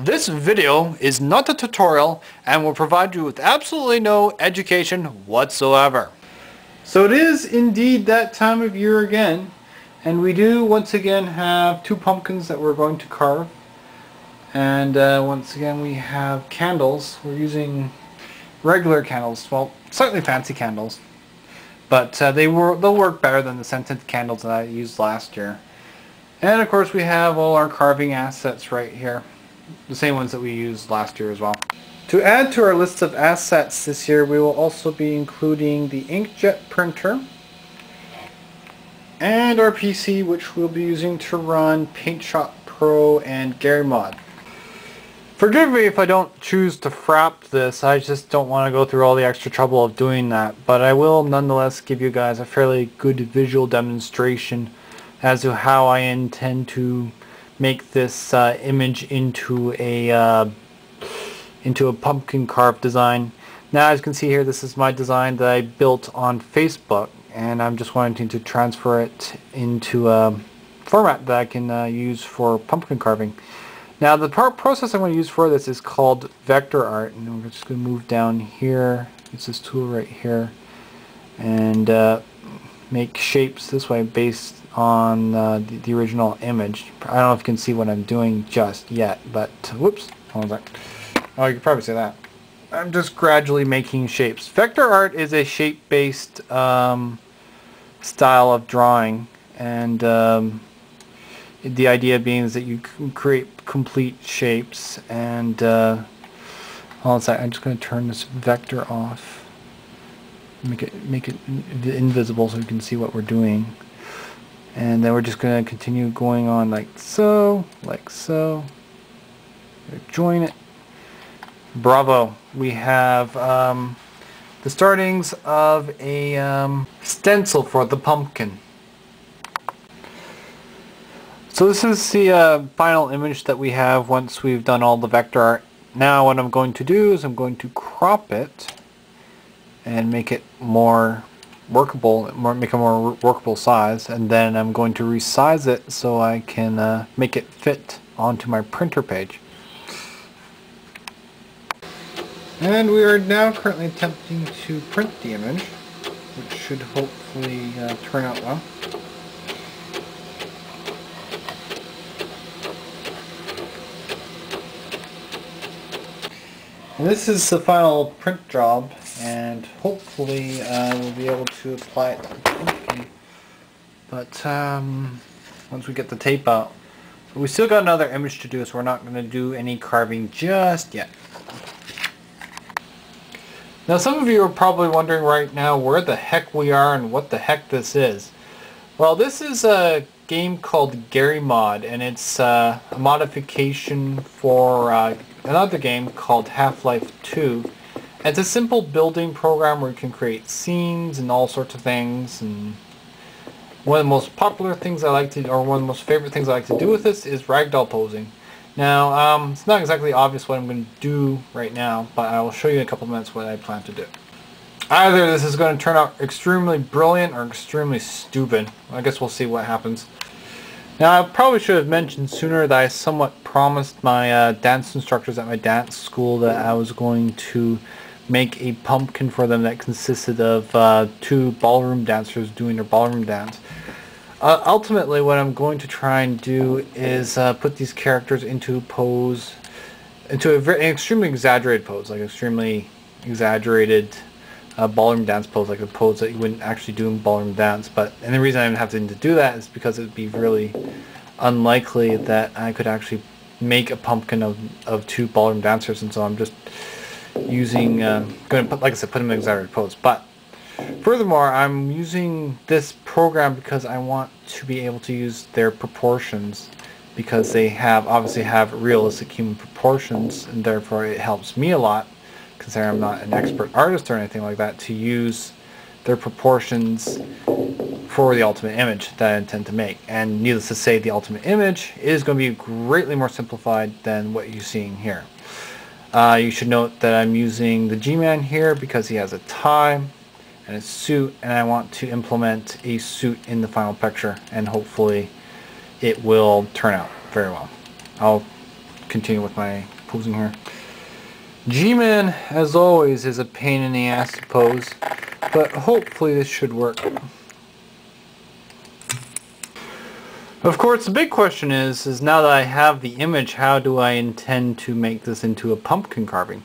This video is not a tutorial and will provide you with absolutely no education whatsoever. So it is indeed that time of year again, and we do once again have two pumpkins that we're going to carve. And once again we have candles. We're using regular candles, well, slightly fancy candles, but they'll work better than the scented candles that I used last year. And of course we have all our carving assets right here. The same ones that we used last year as well. To add to our list of assets this year, we will also be including the inkjet printer and our PC, which we'll be using to run PaintShop Pro and GaryMod. Forgive me if I don't choose to frap this, I just don't want to go through all the extra trouble of doing that, but I will nonetheless give you guys a fairly good visual demonstration as to how I intend to make this image into a pumpkin carved design. Now, as you can see here, this is my design that I built on Facebook, and I'm just wanting to transfer it into a format that I can use for pumpkin carving. Now, the process I'm going to use for this is called vector art, and we're just going to move down here. Use this tool right here, and make shapes this way based on the original image. I don't know if you can see what I'm doing just yet, but whoops, hold on a sec. Oh, you can probably see that. I'm just gradually making shapes. Vector art is a shape-based style of drawing, and the idea being is that you can create complete shapes. And hold on a sec, I'm just going to turn this vector off, make it invisible so you can see what we're doing. And then we're just going to continue going on like so, join it. Bravo! We have the startings of a stencil for the pumpkin. So this is the final image that we have once we've done all the vector art. Now what I'm going to do is I'm going to crop it and make it more workable, make a more workable size, and then I'm going to resize it so I can make it fit onto my printer page. And we are now currently attempting to print the image, which should hopefully turn out well. And this is the final print job, and hopefully we'll be able to apply it to the pumpkin. But once we get the tape out, we still got another image to do, so we're not going to do any carving just yet. Now, some of you are probably wondering right now where the heck we are and what the heck this is. Well, this is a game called GaryMod, and it's a modification for another game called Half-Life 2. It's a simple building program where you can create scenes and all sorts of things. And one of the most popular things I like to, or one of the most favorite things I like to do with this is ragdoll posing. Now, it's not exactly obvious what I'm going to do right now, but I will show you in a couple of minutes what I plan to do. Either this is going to turn out extremely brilliant or extremely stupid. I guess we'll see what happens. Now, I probably should have mentioned sooner that I somewhat promised my dance instructors at my dance school that I was going to make a pumpkin for them that consisted of two ballroom dancers doing their ballroom dance. Ultimately, what I'm going to try and do is put these characters into pose, into an extremely exaggerated pose, like extremely exaggerated ballroom dance pose, like a pose that you wouldn't actually do in ballroom dance. And the reason I'm having to do that is because it would be really unlikely that I could actually make a pumpkin of two ballroom dancers, and so I'm just using, going to put, like I said, put them in an exaggerated pose. But furthermore, I'm using this program because I want to be able to use their proportions, because they obviously have realistic human proportions, and therefore it helps me a lot, considering I'm not an expert artist or anything like that, to use their proportions for the ultimate image that I intend to make. And needless to say, the ultimate image is going to be greatly more simplified than what you're seeing here. You should note that I'm using the G-Man here because he has a tie and a suit, and I want to implement a suit in the final picture, and hopefully it will turn out very well. I'll continue with my posing here. G-Man, as always, is a pain in the ass to pose, but hopefully this should work. Of course, the big question is now that I have the image, how do I intend to make this into a pumpkin carving?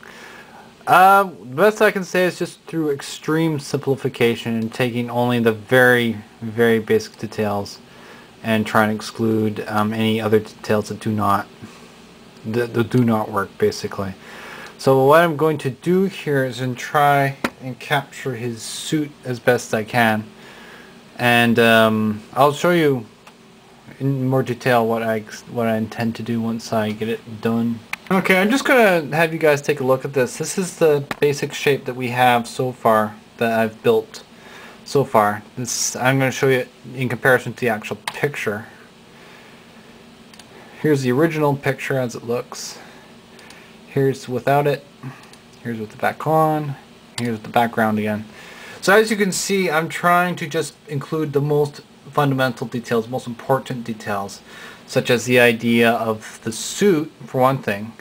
The best I can say is just through extreme simplification and taking only the very, very basic details and trying to exclude any other details that do not work, basically. So what I'm going to do here is try and capture his suit as best I can, and I'll show you in more detail what I intend to do once I get it done. Okay, I'm just gonna have you guys take a look at this. This is the basic shape that we have so far, that I've built so far. This I'm gonna show you in comparison to the actual picture. Here's the original picture as it looks. Here's without it. Here's with the back on. Here's the background again. So as you can see, I'm trying to just include the most fundamental details, most important details, such as the idea of the suit, for one thing,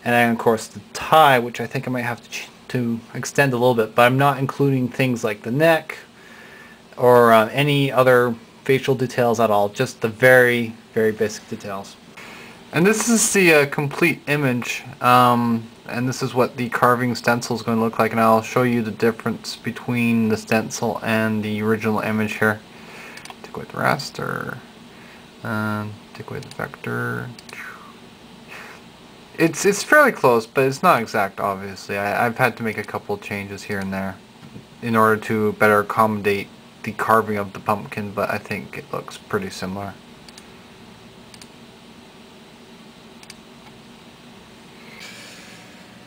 and then of course the tie, which I think I might have to extend a little bit, but I'm not including things like the neck or any other facial details at all, just the very, very basic details. And this is the complete image, and this is what the carving stencil is going to look like, and I'll show you the difference between the stencil and the original image here. Take away the raster, take away the vector. It's fairly close, but it's not exact, obviously. I've had to make a couple of changes here and there in order to better accommodate the carving of the pumpkin, but I think it looks pretty similar.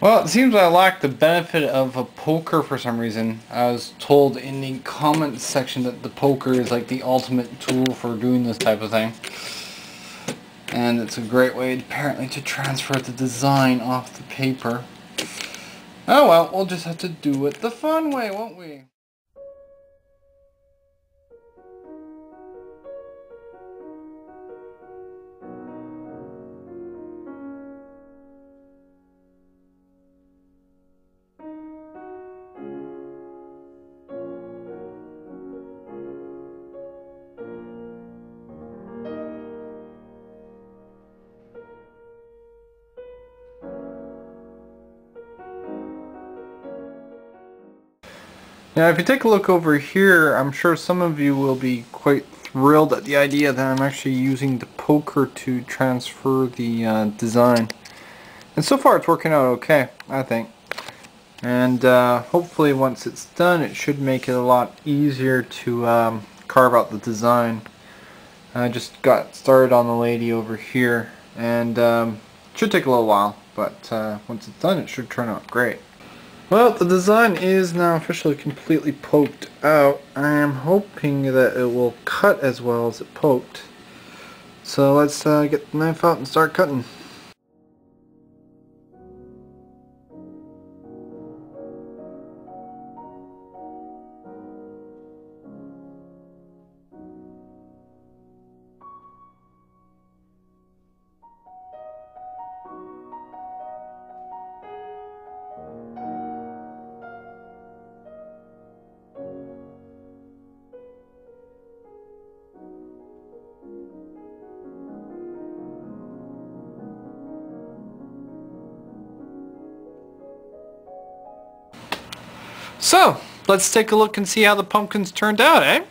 Well, it seems I lack the benefit of a poker for some reason. I was told in the comments section that the poker is like the ultimate tool for doing this type of thing. And it's a great way, apparently, to transfer the design off the paper. Oh well, we'll just have to do it the fun way, won't we? Now if you take a look over here, I'm sure some of you will be quite thrilled at the idea that I'm actually using the poker to transfer the design. And so far it's working out okay, I think. And hopefully once it's done it should make it a lot easier to carve out the design. I just got started on the lady over here, and it should take a little while, but once it's done it should turn out great. Well, the design is now officially completely poked out. I am hoping that it will cut as well as it poked. So let's get the knife out and start cutting. So, let's take a look and see how the pumpkins turned out, eh?